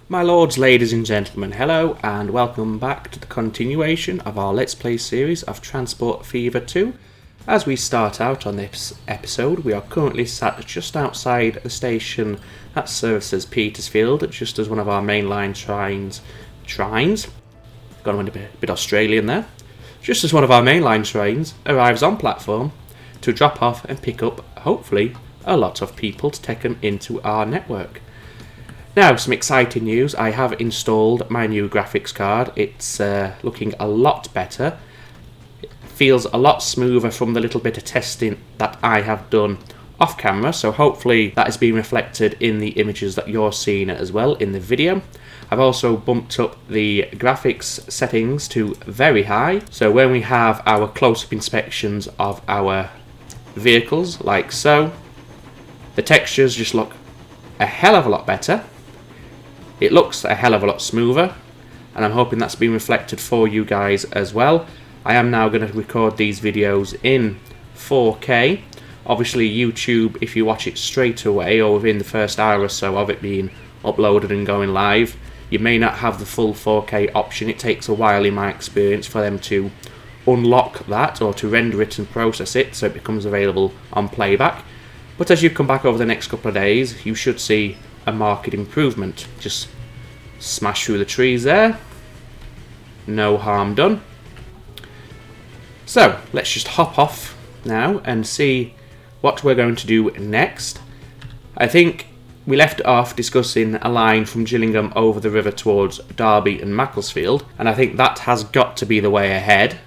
My lords, ladies and gentlemen, hello and welcome back to the continuation of our Let's Play series of Transport Fever 2. As we start out on this episode, we are currently sat just outside the station that services Petersfield, just as one of our mainline trains, gone a bit Australian there, just as one of our mainline trains arrives on platform to drop off and pick up, hopefully, a lot of people to take them into our network. Now, some exciting news. I have installed my new graphics card. It's looking a lot better. It feels a lot smoother from the little bit of testing that I have done off camera, so hopefully that is being reflected in the images that you're seeing as well in the video. I've also bumped up the graphics settings to very high, so when we have our close-up inspections of our vehicles, like so, the textures just look a hell of a lot better. It looks a hell of a lot smoother, and I'm hoping that's been reflected for you guys as well. I am now going to record these videos in 4K. Obviously YouTube, if you watch it straight away or within the first hour or so of it being uploaded and going live, you may not have the full 4K option. It takes a while in my experience for them to unlock that or to render it and process it so it becomes available on playback. But as you come back over the next couple of days, you should see a marked improvement. Just smash through the trees there. No harm done. So let's just hop off now and see what we're going to do next. I think we left off discussing a line from Gillingham over the river towards Derby and Macclesfield, and I think that has got to be the way ahead.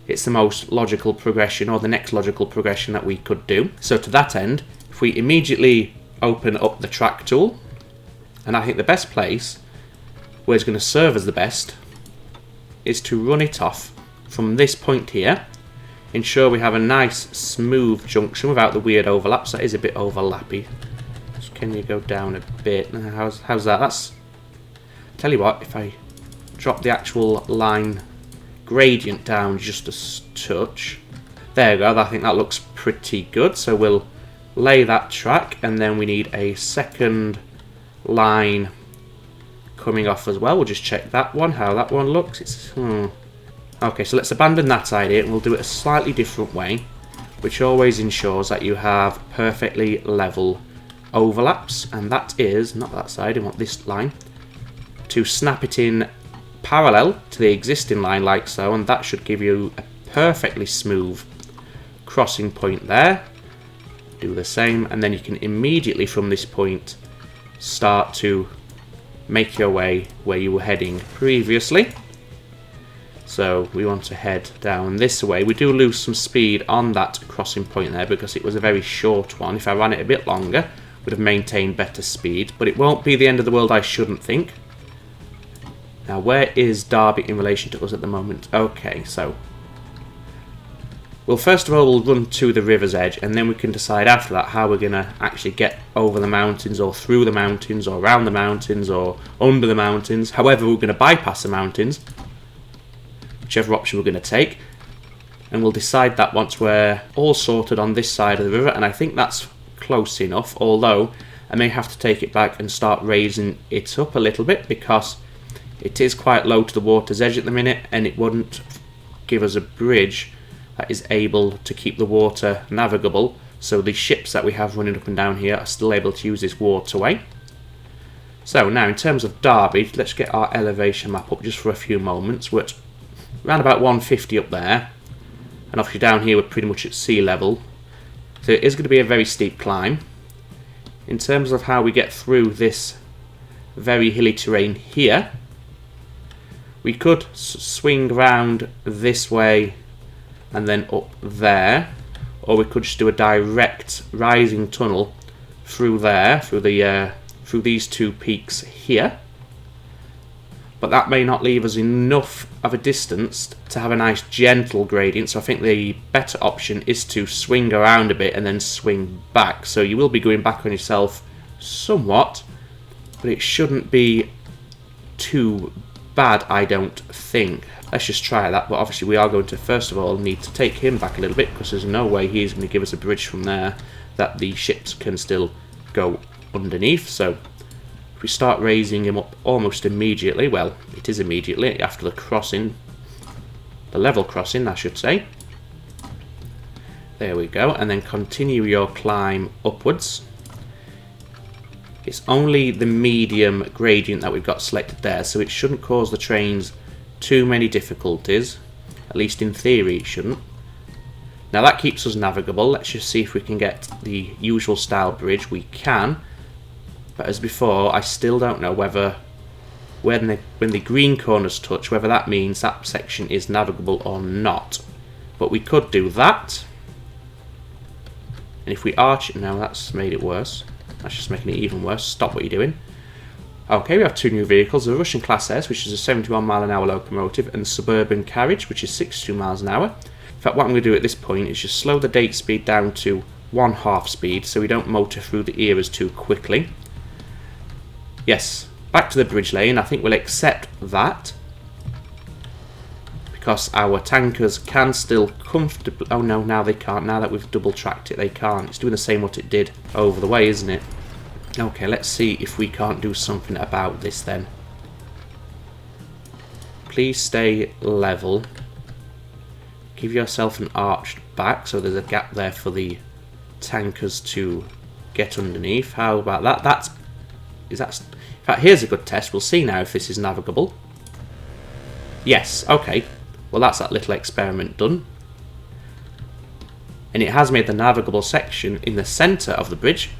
It's the most logical progression, or the next logical progression that we could do. So to that end, if we immediately open up the track tool, and I think the best place where it's going to serve as the best is to run it off from this point here. Ensure we have a nice smooth junction without the weird overlaps. That is a bit overlappy. So can you go down a bit? How's that? That's, tell you what, if I drop the actual line gradient down just a touch, there we go. I think that looks pretty good. So we'll lay that track, and then we need a second line coming off as well. We'll just check that one, how that one looks. It's okay, so let's abandon that idea and we'll do it a slightly different way, which always ensures that you have perfectly level overlaps, and that is not that side. I want this line to snap it in parallel to the existing line like so, and that should give you a perfectly smooth crossing point there. Do the same, and then you can immediately from this point start to make your way where you were heading previously. So we want to head down this way. We do lose some speed on that crossing point there because it was a very short one. If I ran it a bit longer, would have maintained better speed, but it won't be the end of the world, I shouldn't think. Now where is Derby in relation to us at the moment? Okay, so well, first of all, we'll run to the river's edge, and then we can decide after that how we're going to actually get over the mountains, or through the mountains, or around the mountains, or under the mountains. However, we're going to bypass the mountains, whichever option we're going to take, and we'll decide that once we're all sorted on this side of the river, and I think that's close enough, although I may have to take it back and start raising it up a little bit, because it is quite low to the water's edge at the minute, and it wouldn't give us a bridge that is able to keep the water navigable, so the ships that we have running up and down here are still able to use this waterway. So now in terms of Derby, let's get our elevation map up just for a few moments. We're at around about 150 up there, and obviously down here we're pretty much at sea level, so it is going to be a very steep climb. In terms of how we get through this very hilly terrain here, we could swing round this way and then up there, or we could just do a direct rising tunnel through there, through these two peaks here. But that may not leave us enough of a distance to have a nice gentle gradient, so I think the better option is to swing around a bit and then swing back. So you will be going back on yourself somewhat, but it shouldn't be too bad, I don't think. Let's just try that, but obviously we are going to first of all need to take him back a little bit, because there's no way he's going to give us a bridge from there that the ships can still go underneath. So If we start raising him up almost immediately, well, it is immediately after the crossing, the level crossing, I should say. There we go, and then continue your climb upwards. It's only the medium gradient that we've got selected there, so it shouldn't cause the trains too many difficulties. At least in theory it shouldn't. Now that keeps us navigable. Let's just see if we can get the usual style bridge. We can, but as before, I still don't know whether when the green corners touch, whether that means that section is navigable or not. But we could do that. And if we arch it, no, that's made it worse. That's just making it even worse. Stop what you're doing. Okay, we have two new vehicles, the Russian Class S, which is a 71 mile an hour locomotive, and the Suburban Carriage, which is 62 miles an hour. In fact, what I'm going to do at this point is just slow the date speed down to 1/2 speed so we don't motor through the eras too quickly. Yes, back to the bridge lane. I think we'll accept that, because our tankers can still comfortably... Oh no, now they can't. Now that we've double tracked it, they can't. It's doing the same what it did over the way, isn't it? Okay, let's see if we can't do something about this then. Please stay level. Give yourself an arched back so there's a gap there for the tankers to get underneath. How about that? In fact, here's a good test. We'll see now if this is navigable. Yes, okay. Well, that's that little experiment done. And it has made the navigable section in the centre of the bridge.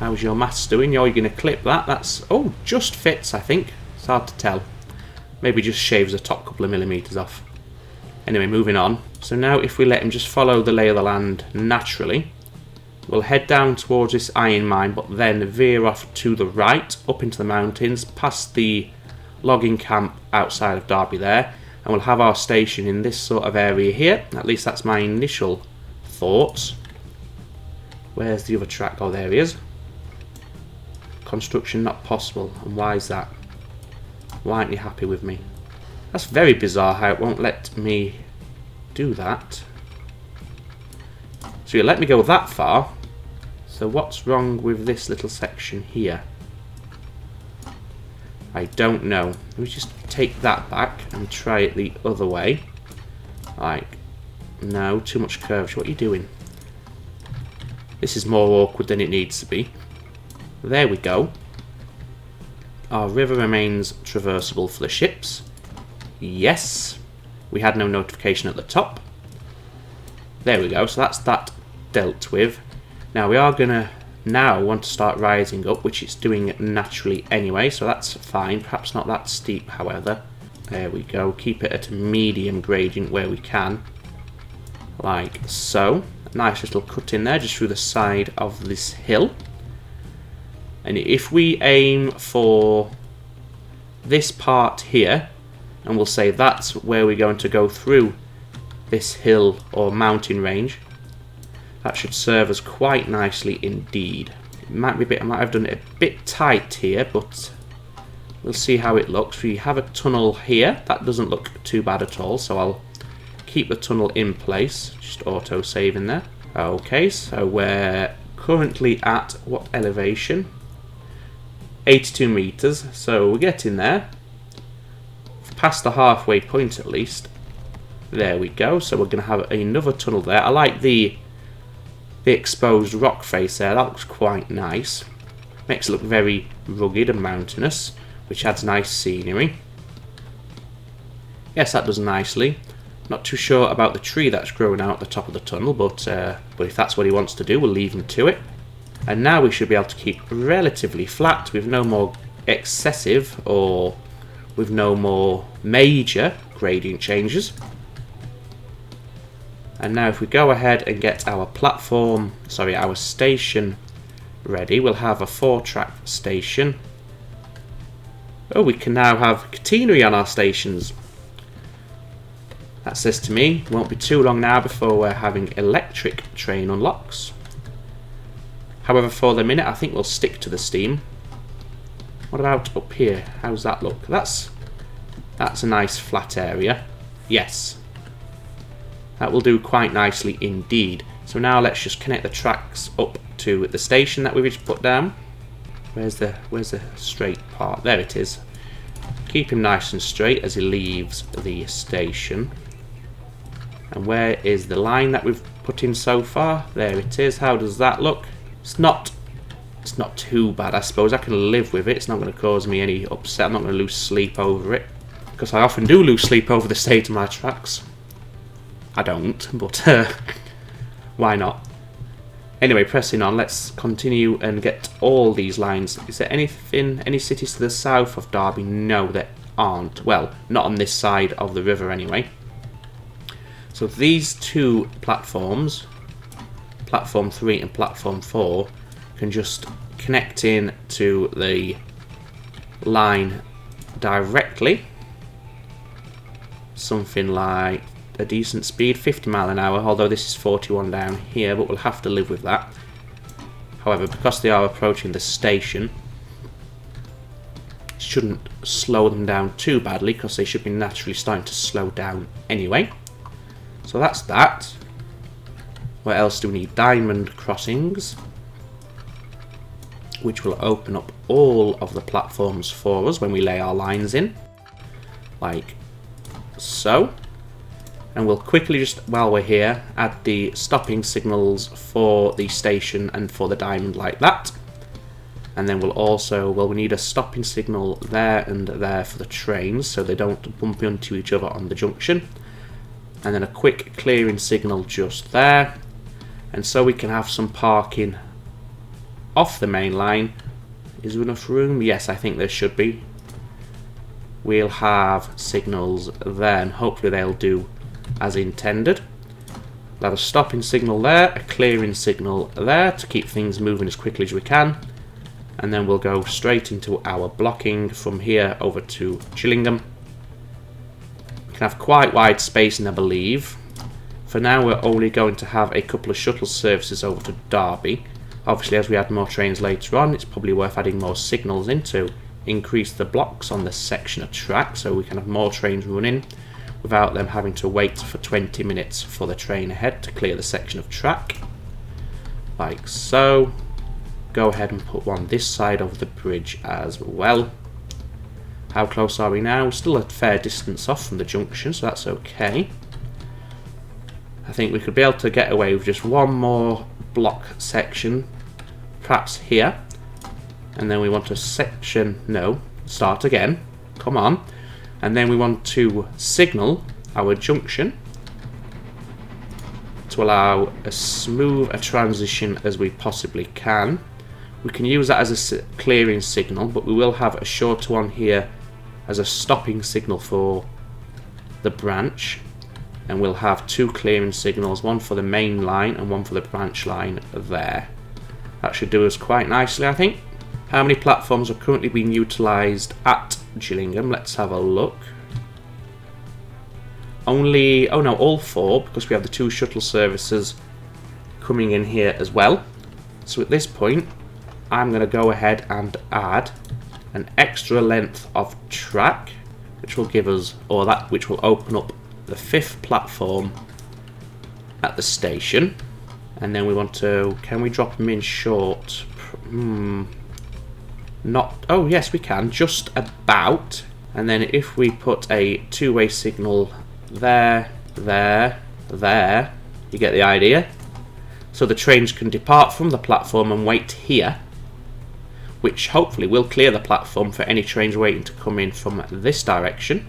How's your maths doing? You're going to clip that. That's... Oh, just fits, I think. It's hard to tell. Maybe just shaves the top couple of millimetres off. Anyway, moving on. So now if we let him just follow the lay of the land naturally, we'll head down towards this iron mine, but then veer off to the right, up into the mountains, past the logging camp outside of Derby there, and we'll have our station in this sort of area here. At least that's my initial thoughts. Where's the other track? Oh, there he is. Construction not possible. And why is that? Why aren't you happy with me? That's very bizarre how it won't let me do that. So you let me go that far. So what's wrong with this little section here? I don't know. Let me just take that back and try it the other way. Like, no, too much curves. What are you doing? This is more awkward than it needs to be. There we go. Our river remains traversable for the ships. Yes. We had no notification at the top. There we go. So that's that dealt with. Now we are going to now want to start rising up, which it's doing naturally anyway, so that's fine. Perhaps not that steep, however. There we go. Keep it at a medium gradient where we can. Like so. A nice little cut in there just through the side of this hill. And if we aim for this part here, and we'll say that's where we're going to go through this hill or mountain range, that should serve us quite nicely indeed. It might be a bit, I might have done it a bit tight here, but we'll see how it looks. We have a tunnel here. That doesn't look too bad at all, so I'll keep the tunnel in place. Just auto-save in there. Okay, so we're currently at what elevation? 82 meters, so we're getting there. Past the halfway point at least. There we go, so we're going to have another tunnel there. I like the exposed rock face there. That looks quite nice. Makes it look very rugged and mountainous, which adds nice scenery. Yes, that does nicely. Not too sure about the tree that's growing out the top of the tunnel, but if that's what he wants to do, we'll leave him to it. And now we should be able to keep relatively flat with no more excessive or with no more major gradient changes. And now if we go ahead and get our our station ready, we'll have a 4-track station. Oh, we can now have catenary on our stations. That says to me, it won't be too long now before we're having electric train unlocks. However, for the minute, I think we'll stick to the steam. What about up here? How's that look? That's a nice flat area. Yes. That will do quite nicely indeed. So now let's just connect the tracks up to the station that we've just put down. Where's the straight part? There it is. Keep him nice and straight as he leaves the station. And where is the line that we've put in so far? There it is. How does that look? It's not too bad, I suppose. I can live with it. It's not going to cause me any upset. I'm not going to lose sleep over it, because I often do lose sleep over the state of my tracks. I don't, but why not? Anyway, pressing on, let's continue and get all these lines. Is there anything, any cities to the south of Derby? No, there aren't. Well, not on this side of the river anyway. So these two platforms, platform 3 and platform 4, can just connect in to the line directly. Something like a decent speed, 50 mile an hour, although this is 41 down here, but we'll have to live with that. However, because they are approaching the station, it shouldn't slow them down too badly, because they should be naturally starting to slow down anyway. So that's that. What else do we need? Diamond crossings, which will open up all of the platforms for us when we lay our lines in, like so. And we'll quickly, just while we're here, add the stopping signals for the station and for the diamond like that. And then we'll also, well, we need a stopping signal there and there for the trains so they don't bump into each other on the junction. And then a quick clearing signal just there. And so we can have some parking off the main line. Is there enough room? Yes, I think there should be. We'll have signals there and hopefully they'll do as intended. We'll have a stopping signal there, a clearing signal there to keep things moving as quickly as we can, and then we'll go straight into our blocking from here over to Gillingham. We can have quite wide spacing, I believe. For now we're only going to have a couple of shuttle services over to Derby. Obviously, as we add more trains later on, it's probably worth adding more signals in to increase the blocks on this section of track so we can have more trains running without them having to wait for 20 minutes for the train ahead to clear the section of track. Like so. Go ahead and put one this side of the bridge as well. How close are we now? We're still a fair distance off from the junction, so that's okay. I think we could be able to get away with just one more block section, perhaps here. And then we want to section, no, start again, come on. And then we want to signal our junction to allow as smooth a transition as we possibly can. We can use that as a clearing signal, but we will have a shorter one here as a stopping signal for the branch. And we'll have two clearing signals, one for the main line and one for the branch line there. That should do us quite nicely, I think. How many platforms are currently being utilised at Gillingham? Let's have a look. Only, oh no, all 4, because we have the 2 shuttle services coming in here as well. So at this point, I'm going to go ahead and add an extra length of track, which will give us, or that which will open up the 5th platform at the station. And then we want to, can we drop them in short? Not, oh yes we can, just about. And then if we put a 2-way signal there, there, there, you get the idea. So the trains can depart from the platform and wait here, which hopefully will clear the platform for any trains waiting to come in from this direction.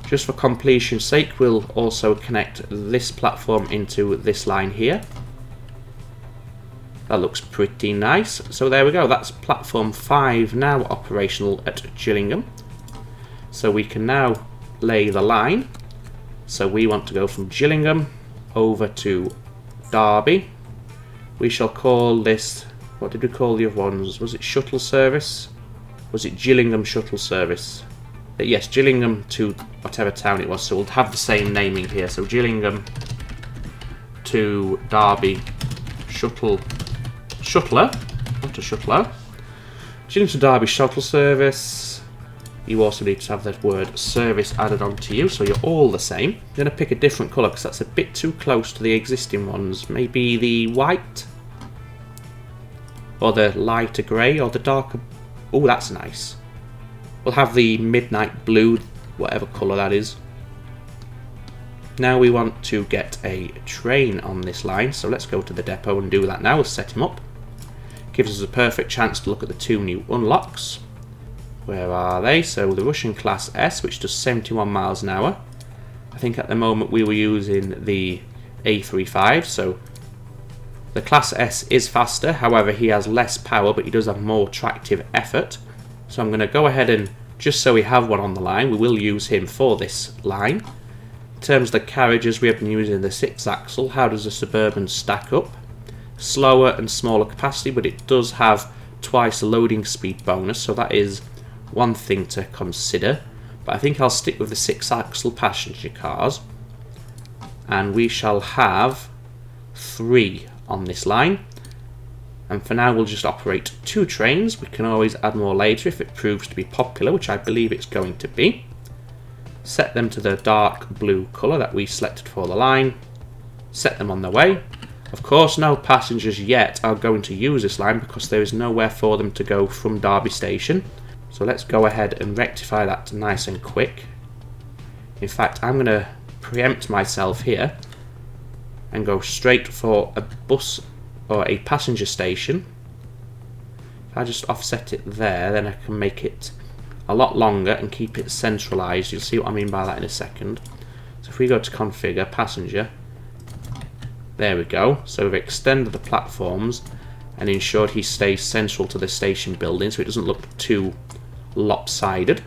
Just for completion's sake, we'll also connect this platform into this line here. That looks pretty nice. So there we go, that's platform 5 now operational at Gillingham. So we can now lay the line. So we want to go from Gillingham over to Derby. We shall call this, what did we call the other ones? Was it shuttle service? Was it Gillingham shuttle service? Yes, Gillingham to whatever town it was, so we'll have the same naming here. So Gillingham to Derby shuttler, not a shuttler. Gillingham to Derby shuttle service. You also need to have that word service added on to you, so you're all the same. I'm going to pick a different colour because that's a bit too close to the existing ones. Maybe the white? Or the lighter grey, or the darker Oh, that's nice. We'll have the midnight blue, whatever colour that is. Now we want to get a train on this line, so let's go to the depot and do that now. We'll set him up. Gives us a perfect chance to look at the 2 new unlocks. Where are they? So the Russian Class S, which does 71 miles an hour. I think at the moment we were using the A35, so the Class S is faster. However, he has less power, but he does have more tractive effort. So I'm going to go ahead and, just so we have one on the line, we will use him for this line. In terms of the carriages, we have been using the 6-axle. How does the Suburban stack up? Slower and smaller capacity, but it does have twice the loading speed bonus, so that is one thing to consider. But I think I'll stick with the 6-axle passenger cars, and we shall have 3 on this line. And for now we'll just operate 2 trains. We can always add more later if it proves to be popular, which I believe it's going to be. Set them to the dark blue colour that we selected for the line. Set them on their way. Of course, no passengers yet are going to use this line because there is nowhere for them to go from Derby Station. So let's go ahead and rectify that nice and quick. In fact, I'm going to preempt myself here and go straight for a bus or a passenger station. If I just offset it there, then I can make it a lot longer and keep it centralized. You'll see what I mean by that in a second. So if we go to configure passenger, there we go. So we've extended the platforms and ensured he stays central to the station building so it doesn't look too lopsided.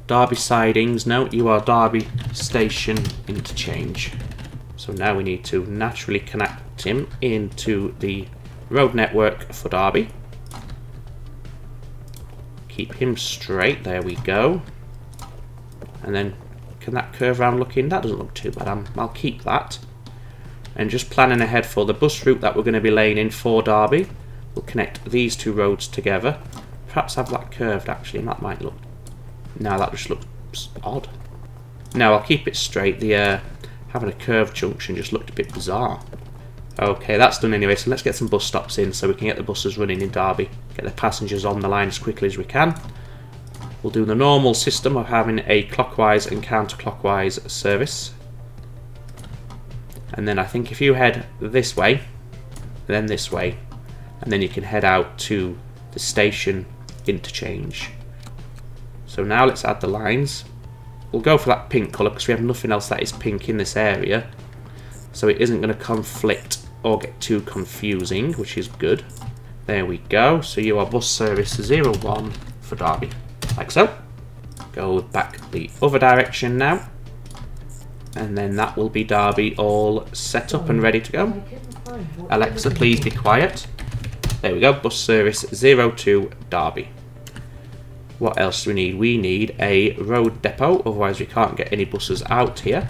Derby sidings, no, you are Derby Station interchange. So now we need to naturally connect him into the road network for Derby. Keep him straight, there we go. And then, can that curve round look in? That doesn't look too bad, I'll keep that. And just planning ahead for the bus route that we're going to be laying in for Derby. We'll connect these 2 roads together. Perhaps have that curved actually, and that might look... No, that just looks odd. No, I'll keep it straight. The having a curved junction just looked a bit bizarre. Okay, that's done anyway, so let's get some bus stops in so we can get the buses running in Derby. Get the passengers on the line as quickly as we can. We'll do the normal system of having a clockwise and counterclockwise service. And then I think if you head this way, then this way, and then you can head out to the station interchange. So now let's add the lines. We'll go for that pink colour because we have nothing else that is pink in this area. So it isn't going to conflict or get too confusing, which is good. There we go. So you are bus service 01 for Derby. Like so. Go back the other direction now. And then that will be Derby all set up and ready to go. Alexa, please be quiet. There we go. Bus service 02 Derby. What else do we need? We need a road depot, otherwise we can't get any buses out here.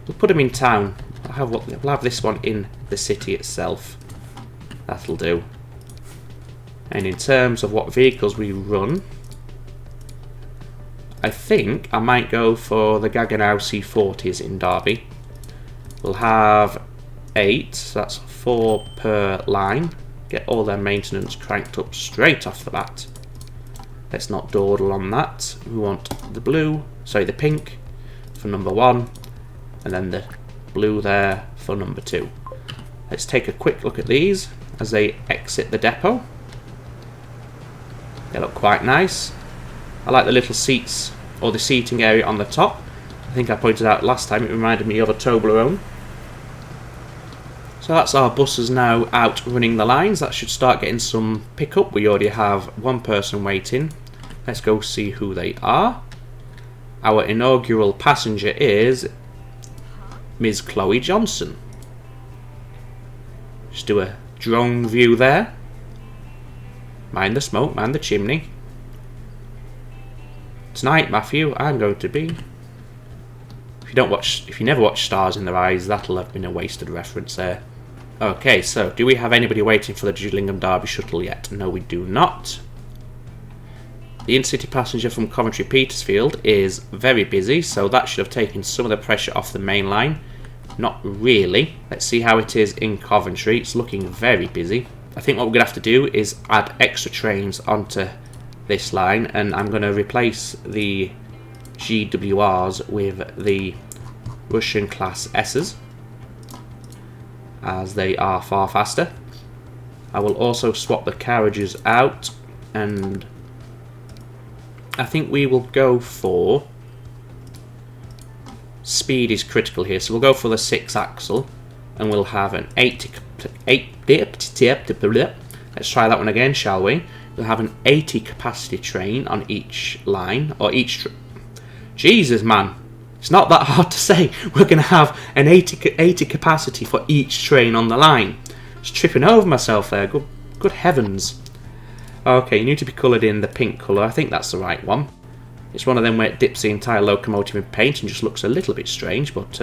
We'll put them in town. We'll have this one in the city itself. That'll do. And in terms of what vehicles we run, I think I might go for the Gaggenau C40s in Derby. We'll have 8, so that's 4 per line. Get all their maintenance cranked up straight off the bat. Let's not dawdle on that. We want the the pink for number 1, and then the blue there for number 2. Let's take a quick look at these as they exit the depot. They look quite nice. I like the little seats, or the seating area on the top. I think I pointed out last time it reminded me of a Toblerone. So that's our buses now out running the lines. That should start getting some pickup. We already have 1 person waiting. Let's go see who they are. Our inaugural passenger is Ms. Chloe Johnson. Just do a drone view there. Mind the smoke, mind the chimney. Tonight, Matthew, I'm going to be... If you never watch Stars in Their Eyes, that'll have been a wasted reference there. Okay, so do we have anybody waiting for the Gillingham Derby shuttle yet? No, we do not. The in-city passenger from Coventry Petersfield is very busy, so that should have taken some of the pressure off the main line. Not really. Let's see how it is in Coventry. It's looking very busy. I think what we're going to have to do is add extra trains onto this line, and I'm going to replace the GWRs with the Russian class S's, as they are far faster. I will also swap the carriages out, and I think we will go for speed is critical here, so we'll go for the 6-axle, and we'll have an 80. Let's try that one again, shall we? We'll have an 80 capacity train on each line, or each. Jesus, man, it's not that hard to say. We're going to have an 80 capacity for each train on the line. Just tripping over myself there. Good heavens. Okay, you need to be coloured in the pink colour. I think that's the right one. It's one of them where it dips the entire locomotive in paint and just looks a little bit strange, but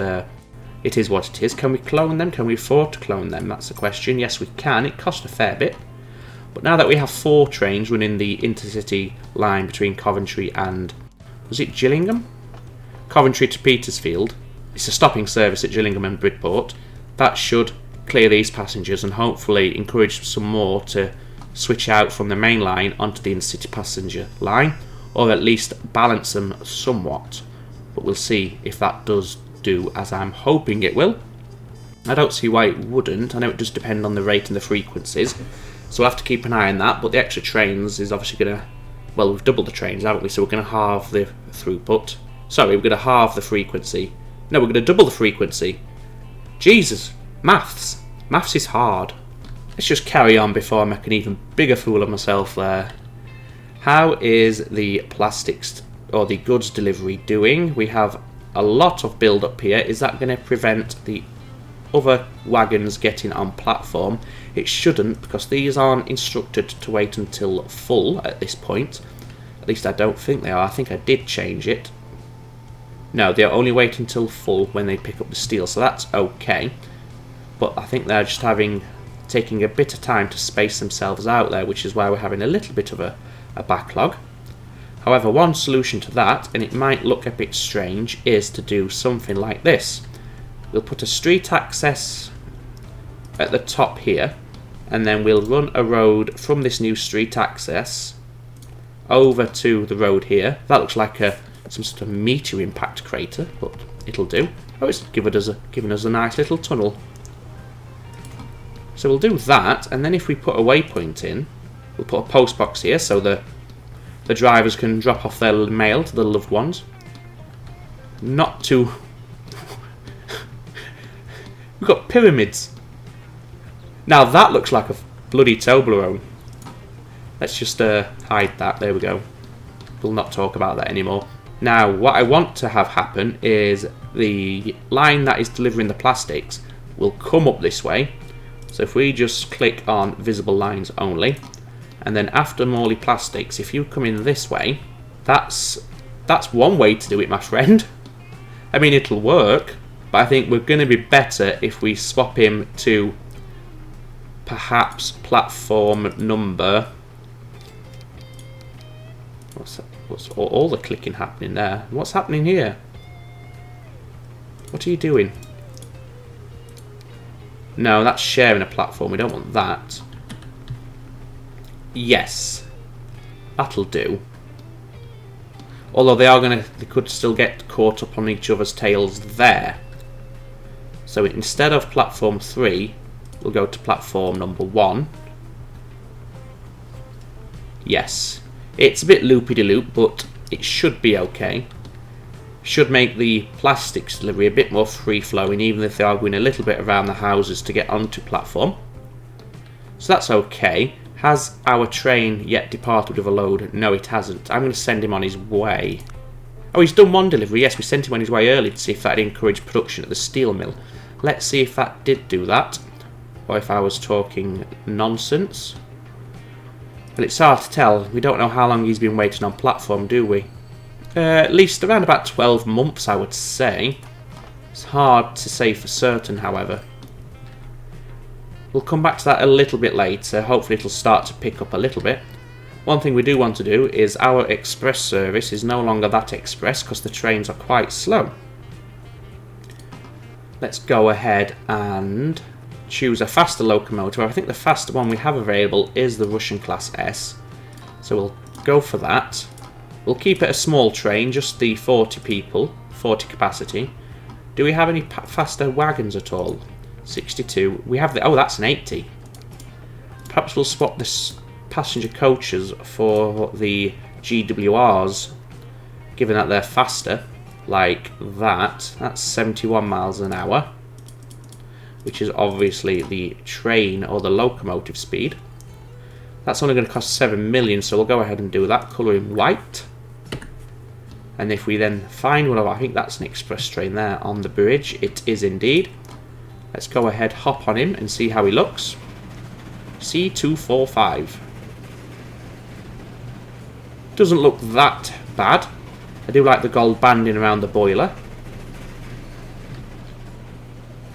it is what it is. Can we clone them? Can we afford to clone them? That's the question. Yes, we can. It costs a fair bit. But now that we have 4 trains running the intercity line between Coventry and... was it Gillingham? Coventry to Petersfield. It's a stopping service at Gillingham and Bridport. That should clear these passengers and hopefully encourage some more to switch out from the main line onto the intercity passenger line, or at least balance them somewhat. But we'll see if that does do as I'm hoping it will. I don't see why it wouldn't. I know it does depend on the rate and the frequencies, so we'll have to keep an eye on that. But the extra trains is obviously going to... well, we've doubled the trains, haven't we? So we're going to halve the throughput. Sorry, we're going to halve the frequency. No, we're going to double the frequency. Jesus, maths. Maths is hard. Let's just carry on before I make an even bigger fool of myself there. How is the plastics or the goods delivery doing? We have a lot of build up here. Is that going to prevent the other wagons getting on platform? It shouldn't, because these aren't instructed to wait until full at this point. At least I don't think they are. I think I did change it. No, they'll only wait until full when they pick up the steel, so that's okay. But I think they're just taking a bit of time to space themselves out there, which is why we're having a little bit of a backlog. However, one solution to that, and it might look a bit strange, is to do something like this. We'll put a street access at the top here, and then we'll run a road from this new street access over to the road here. That looks like some sort of meteor impact crater, but it'll do. Oh, it's giving us a nice little tunnel. So we'll do that, and then if we put a waypoint in, we'll put a post box here so the drivers can drop off their mail to their loved ones. Not too... We've got pyramids. Now that looks like a bloody Toblerone. Let's just hide that. There we go. We'll not talk about that anymore. Now, what I want to have happen is the line that is delivering the plastics will come up this way. So if we just click on visible lines only, and then after Morley Plastics, if you come in this way, that's one way to do it, my friend. I mean, it'll work, but I think we're going to be better if we swap him to perhaps platform number... What's all the clicking happening there? What's happening here? What are you doing? No, that's sharing a platform. We don't want that. Yes, that'll do. Although they could still get caught up on each other's tails there. So instead of platform 3, we'll go to platform number 1. Yes, it's a bit loopy-de-loop, but it should be okay. Should make the plastics delivery a bit more free-flowing, even if they are going a little bit around the houses to get onto platform. So that's okay. Has our train yet departed with a load? No, it hasn't. I'm going to send him on his way. Oh, he's done one delivery. Yes, we sent him on his way early to see if that encouraged production at the steel mill. Let's see if that did do that, or if I was talking nonsense. Well, it's hard to tell. We don't know how long he's been waiting on platform, do we? At least around about 12 months, I would say. It's hard to say for certain, however. We'll come back to that a little bit later. Hopefully it'll start to pick up a little bit. One thing we do want to do is our express service is no longer that express because the trains are quite slow. Let's go ahead and choose a faster locomotive. I think the faster one we have available is the Russian Class S. So we'll go for that. We'll keep it a small train, just the 40 people, 40 capacity. Do we have any faster wagons at all? 62. We have the... Oh, that's an 80. Perhaps we'll swap the passenger coaches for the GWRs, given that they're faster, like that. That's 71 miles an hour, which is obviously the train or the locomotive speed. That's only going to cost 7 million, so we'll go ahead and do that. Colour in white. And if we then find one of, I think that's an express train there on the bridge. It is indeed. Let's go ahead, hop on him and see how he looks. C245. Doesn't look that bad. I do like the gold banding around the boiler.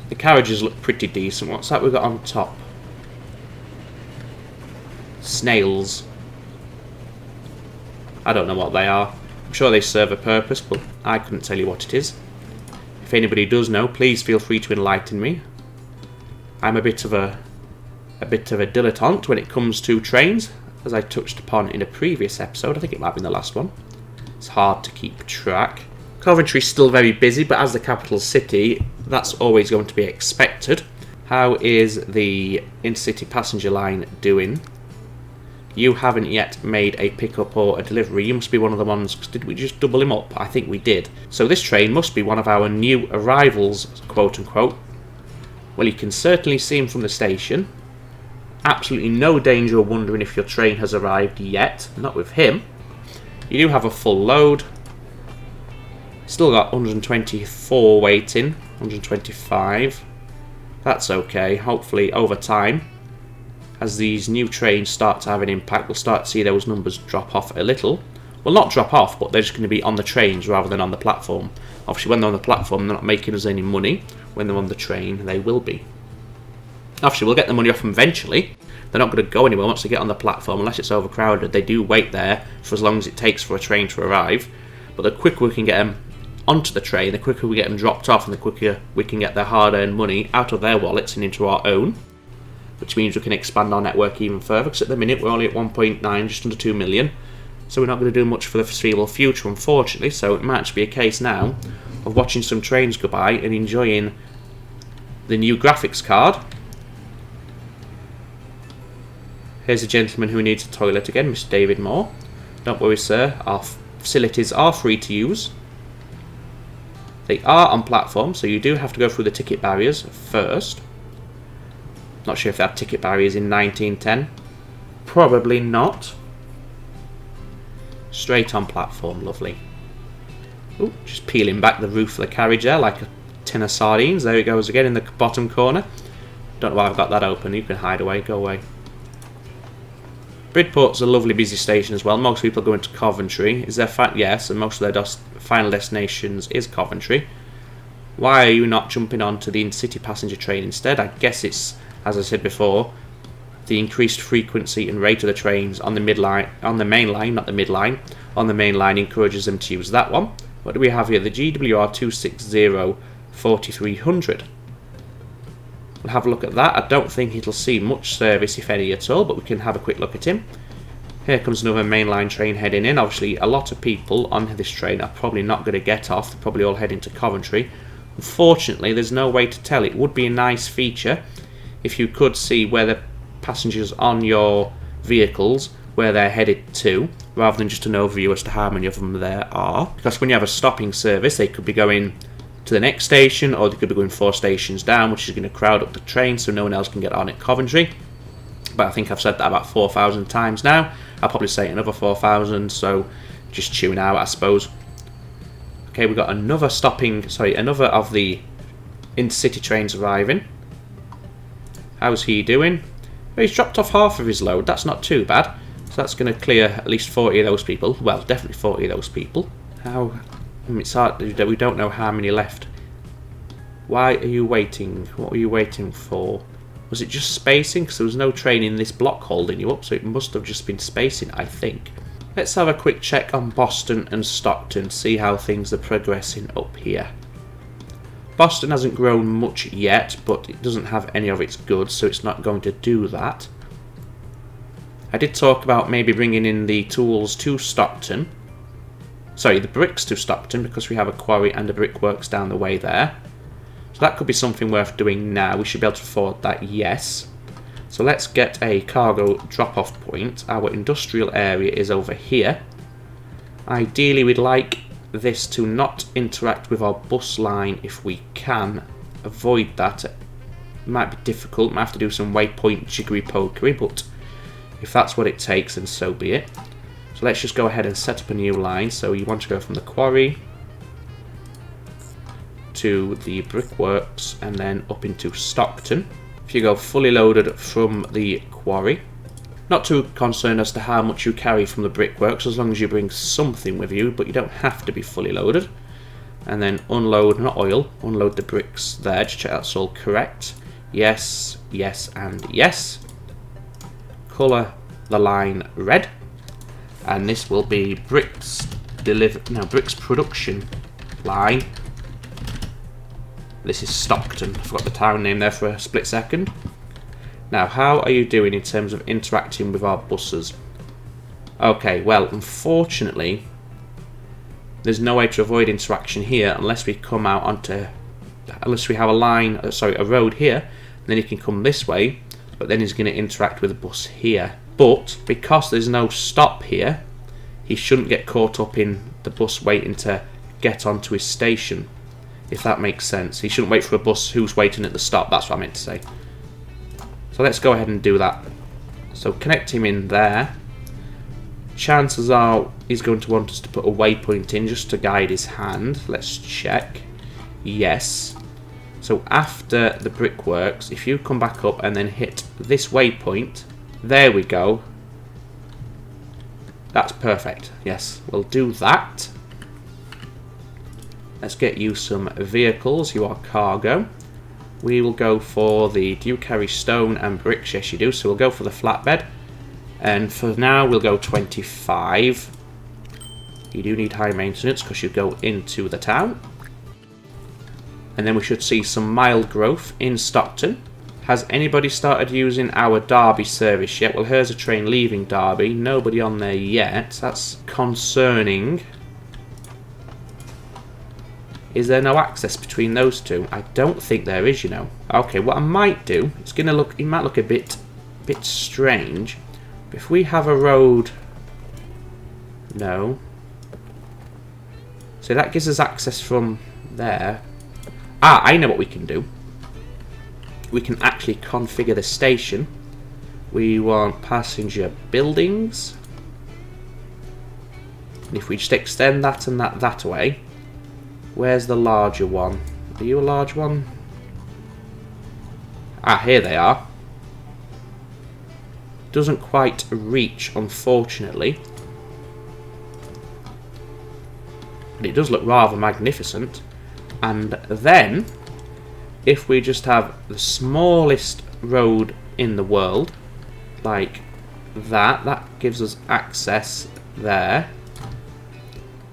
The carriages look pretty decent. What's that we've got on top? Snails. I don't know what they are. I'm sure they serve a purpose, but I couldn't tell you what it is. If anybody does know, please feel free to enlighten me. I'm a bit of a dilettante when it comes to trains, as I touched upon in a previous episode. I think it might be in the last one. It's hard to keep track. Coventry's still very busy, but as the capital city, that's always going to be expected. How is the intercity passenger line doing? You haven't yet made a pickup or a delivery. You must be one of the ones... Did we just double him up? I think we did. So this train must be one of our new arrivals, quote unquote. Well, you can certainly see him from the station. Absolutely no danger of wondering if your train has arrived yet. Not with him. You do have a full load. Still got 124 waiting. 125. That's okay. Hopefully over time, as these new trains start to have an impact, we'll start to see those numbers drop off a little. Well, not drop off, but they're just going to be on the trains rather than on the platform. Obviously, when they're on the platform, they're not making us any money. When they're on the train, they will be. Obviously, we'll get the money off them eventually. They're not going to go anywhere once they get on the platform, unless it's overcrowded. They do wait there for as long as it takes for a train to arrive. But the quicker we can get them onto the train, the quicker we get them dropped off, and the quicker we can get their hard-earned money out of their wallets and into our own, which means we can expand our network even further, because at the minute we're only at 1.9, just under 2 million. So we're not going to do much for the foreseeable future, unfortunately. So it might just be a case now of watching some trains go by and enjoying the new graphics card. Here's a gentleman who needs a toilet again, Mr. David Moore. Don't worry, sir, our facilities are free to use. They are on platform, so you do have to go through the ticket barriers first. Not sure if they had ticket barriers in 1910. Probably not. Straight on platform, lovely. Ooh, just peeling back the roof of the carriage there like a tin of sardines. There it goes again in the bottom corner. Don't know why I've got that open. You can hide away, go away. Bridport's a lovely busy station as well. Most people go into Coventry. Is there yes, and most of their final destinations is Coventry. Why are you not jumping onto the intercity passenger train instead? I guess it's, as I said before, the increased frequency and rate of the trains on the midline, on the main line, not the midline, on the main line encourages them to use that one. What do we have here? The GWR 260 4300. We'll have a look at that. I don't think it'll see much service, if any at all, but we can have a quick look at him. Here comes another mainline train heading in. Obviously, a lot of people on this train are probably not going to get off. They're probably all heading to Coventry. Unfortunately, there's no way to tell. It would be a nice feature if you could see where the passengers on your vehicles, where they're headed to, rather than just an overview as to how many of them there are. Because when you have a stopping service, they could be going to the next station, or they could be going 4 stations down, which is going to crowd up the train so no one else can get on at Coventry. But I think I've said that about 4,000 times now. I'll probably say another 4,000, so just tune out, I suppose. Okay, we've got another another of the intercity trains arriving. How's he doing? Well, he's dropped off half of his load. That's not too bad. So that's going to clear at least 40 of those people. Well, definitely 40 of those people. It's hard. We don't know how many left. Why are you waiting? What were you waiting for? Was it just spacing? Because there was no train in this block holding you up, so it must have just been spacing, I think. Let's have a quick check on Boston and Stockton, see how things are progressing up here. Boston hasn't grown much yet, but it doesn't have any of its goods, so it's not going to do that. I did talk about maybe bringing in the tools to Stockton. Sorry, the bricks to Stockton, because we have a quarry and a brickworks down the way there. So that could be something worth doing now. We should be able to afford that, yes. So let's get a cargo drop-off point. Our industrial area is over here. Ideally, we'd like this to not interact with our bus line if we can avoid that. It might be difficult, might have to do some waypoint jiggery-pokery, but if that's what it takes, then so be it. So let's just go ahead and set up a new line. So you want to go from the quarry to the brickworks and then up into Stockton. If you go fully loaded from the quarry, not too concerned as to how much you carry from the brickworks, as long as you bring something with you, but you don't have to be fully loaded. And then unload, not oil, unload the bricks there, just check that's all correct. Yes, yes, and yes. Colour the line red, and this will be bricks bricks production line. This is Stockton. I forgot the town name there for a split second. Now, how are you doing in terms of interacting with our buses? Okay, well, unfortunately, there's no way to avoid interaction here unless we come out onto, unless we have a road here. Then he can come this way, but then he's going to interact with the bus here. But because there's no stop here, he shouldn't get caught up in the bus waiting to get onto his station, if that makes sense. He shouldn't wait for a bus who's waiting at the stop, that's what I meant to say. So let's go ahead and do that. So connect him in there. Chances are he's going to want us to put a waypoint in just to guide his hand. Let's check. Yes. So after the brickworks, if you come back up and then hit this waypoint, there we go. That's perfect. Yes, we'll do that. Let's get you some vehicles. You are cargo. We will go for the... Do you carry stone and bricks? Yes, you do. So we'll go for the flatbed. And for now, we'll go 25. You do need high maintenance because you go into the town. And then we should see some mild growth in Stockton. Has anybody started using our Derby service yet? Well, here's a train leaving Derby. Nobody on there yet. That's concerning. Is there no access between those two? I don't think there is, you know. Okay, what I might do, it might look a bit strange. But if we have a road... No. So that gives us access from there. Ah, I know what we can do. We can actually configure the station. We want passenger buildings. And if we just extend that and that away. Where's the larger one? Are you a large one? Ah, here they are. Doesn't quite reach, unfortunately. But it does look rather magnificent. And then, if we just have the smallest road in the world, like that gives us access there.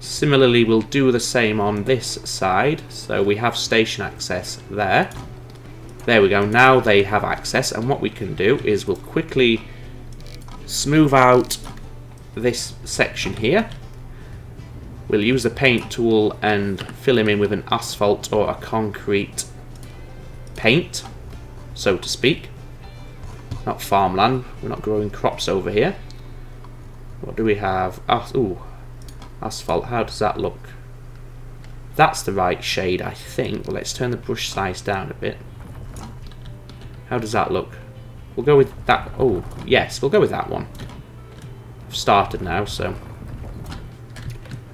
Similarly, we'll do the same on this side. So we have station access there. There we go. Now they have access. And what we can do is we'll quickly smooth out this section here. We'll use the paint tool and fill him in with an asphalt or a concrete paint, so to speak. Not farmland. We're not growing crops over here. What do we have? Ooh. Asphalt, how does that look? That's the right shade, I think. Well, let's turn the brush size down a bit. How does that look? We'll go with that. Oh, yes, we'll go with that one. I've started now, so.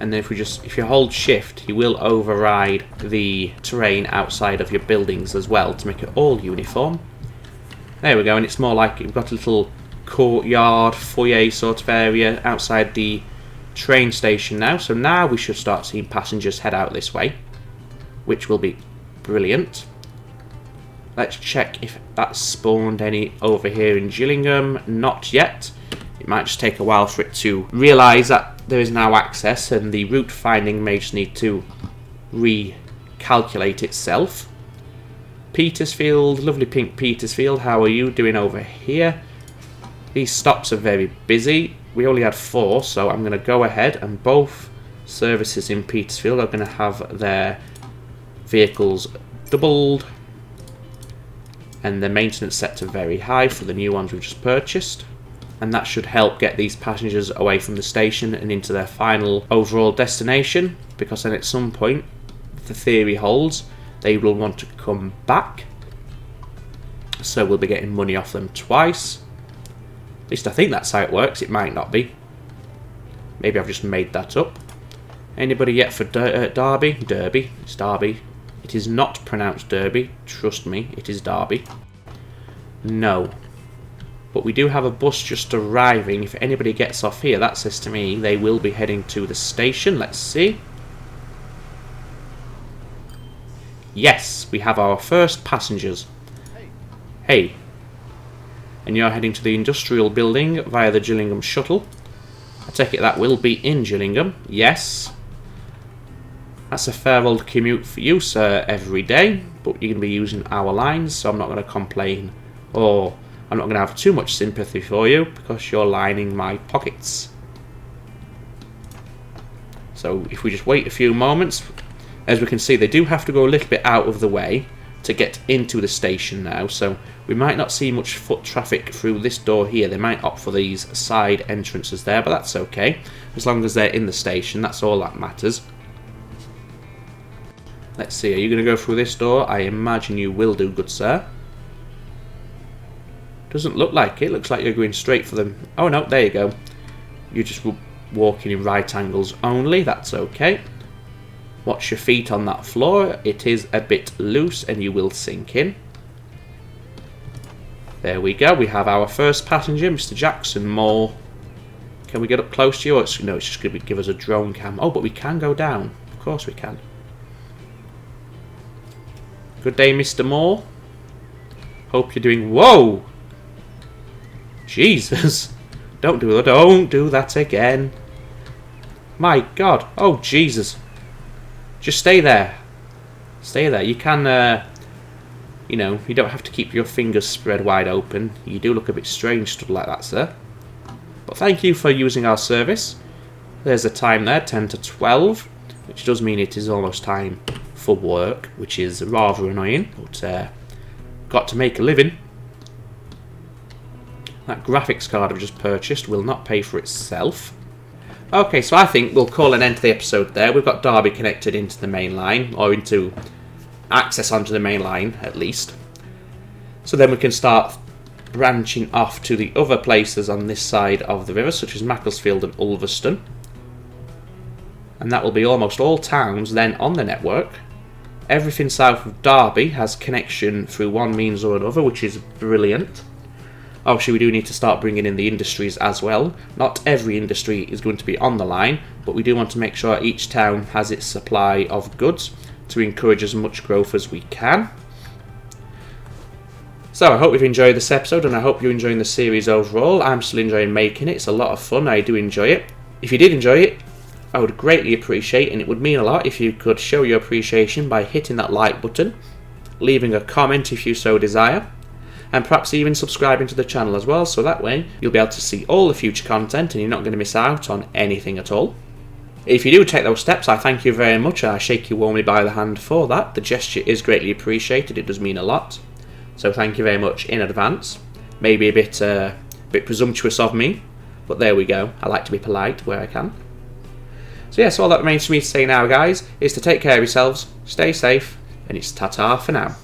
And then if you hold shift, he will override the terrain outside of your buildings as well to make it all uniform. There we go, and it's more like we've got a little courtyard, foyer sort of area outside the train station now. So now we should start seeing passengers head out this way, which will be brilliant. Let's check if that's spawned any over here in Gillingham. Not yet. It might just take a while for it to realise that there is now access, and the route finding may just need to calculate itself. Petersfield, lovely pink Petersfield, how are you doing over here? These stops are very busy. We only had 4, so I'm going to go ahead, and both services in Petersfield are going to have their vehicles doubled and the maintenance set to very high for the new ones we've just purchased. And that should help get these passengers away from the station and into their final overall destination, because then at some point, if the theory holds, they will want to come back. So we'll be getting money off them twice. At least I think that's how it works. It might not be. Maybe I've just made that up. Anybody yet for Derby? Derby. It's Derby. It is not pronounced Derby. Trust me, it is Derby. No. But we do have a bus just arriving. If anybody gets off here, that says to me they will be heading to the station. Let's see. Yes, we have our first passengers. Hey. And you're heading to the industrial building via the Gillingham shuttle. I take it that will be in Gillingham. Yes. That's a fair old commute for you, sir, every day. But you're going to be using our lines, so I'm not going to complain. Or I'm not going to have too much sympathy for you, because you're lining my pockets. So if we just wait a few moments, as we can see, they do have to go a little bit out of the way to get into the station now, so we might not see much foot traffic through this door here. They might opt for these side entrances there, but that's okay. As long as they're in the station, that's all that matters. Let's see, are you going to go through this door? I imagine you will do, good sir. Doesn't look like it. Looks like you're going straight for them. Oh no, there you go. You're just walking in right angles only. That's okay. Watch your feet on that floor. It is a bit loose and you will sink in. There we go. We have our first passenger, Mr. Jackson Moore. Can we get up close to you? No, it's just going to give us a drone cam. Oh, but we can go down. Of course we can. Good day, Mr. Moore. Hope you're doing... Whoa! Jesus. Don't do that again. My God. Oh, Jesus. Just stay there. Stay there. You can, you know, you don't have to keep your fingers spread wide open. You do look a bit strange stood like that, sir. But thank you for using our service. There's a time there, 10 to 12, which does mean it is almost time for work, which is rather annoying, but got to make a living. That graphics card I've just purchased will not pay for itself. Okay, so I think we'll call an end to the episode there. We've got Derby connected into the main line, or into access onto the main line at least. So then we can start branching off to the other places on this side of the river, such as Macclesfield and Ulverston. And that will be almost all towns then on the network. Everything south of Derby has connection through one means or another, which is brilliant. Obviously, we do need to start bringing in the industries as well. Not every industry is going to be on the line, but we do want to make sure each town has its supply of goods to encourage as much growth as we can. So I hope you've enjoyed this episode, and I hope you're enjoying the series overall. I'm still enjoying making it. It's a lot of fun. I do enjoy it. If you did enjoy it, I would greatly appreciate, and it would mean a lot if you could show your appreciation by hitting that like button, leaving a comment if you so desire, and perhaps even subscribing to the channel as well, so that way you'll be able to see all the future content and you're not going to miss out on anything at all. If you do take those steps, I thank you very much. I shake you warmly by the hand for that. The gesture is greatly appreciated. It does mean a lot. So thank you very much in advance. Maybe a bit presumptuous of me, but there we go. I like to be polite where I can. So yeah, so all that remains for me to say now, guys, is to take care of yourselves, stay safe, and it's ta-ta for now.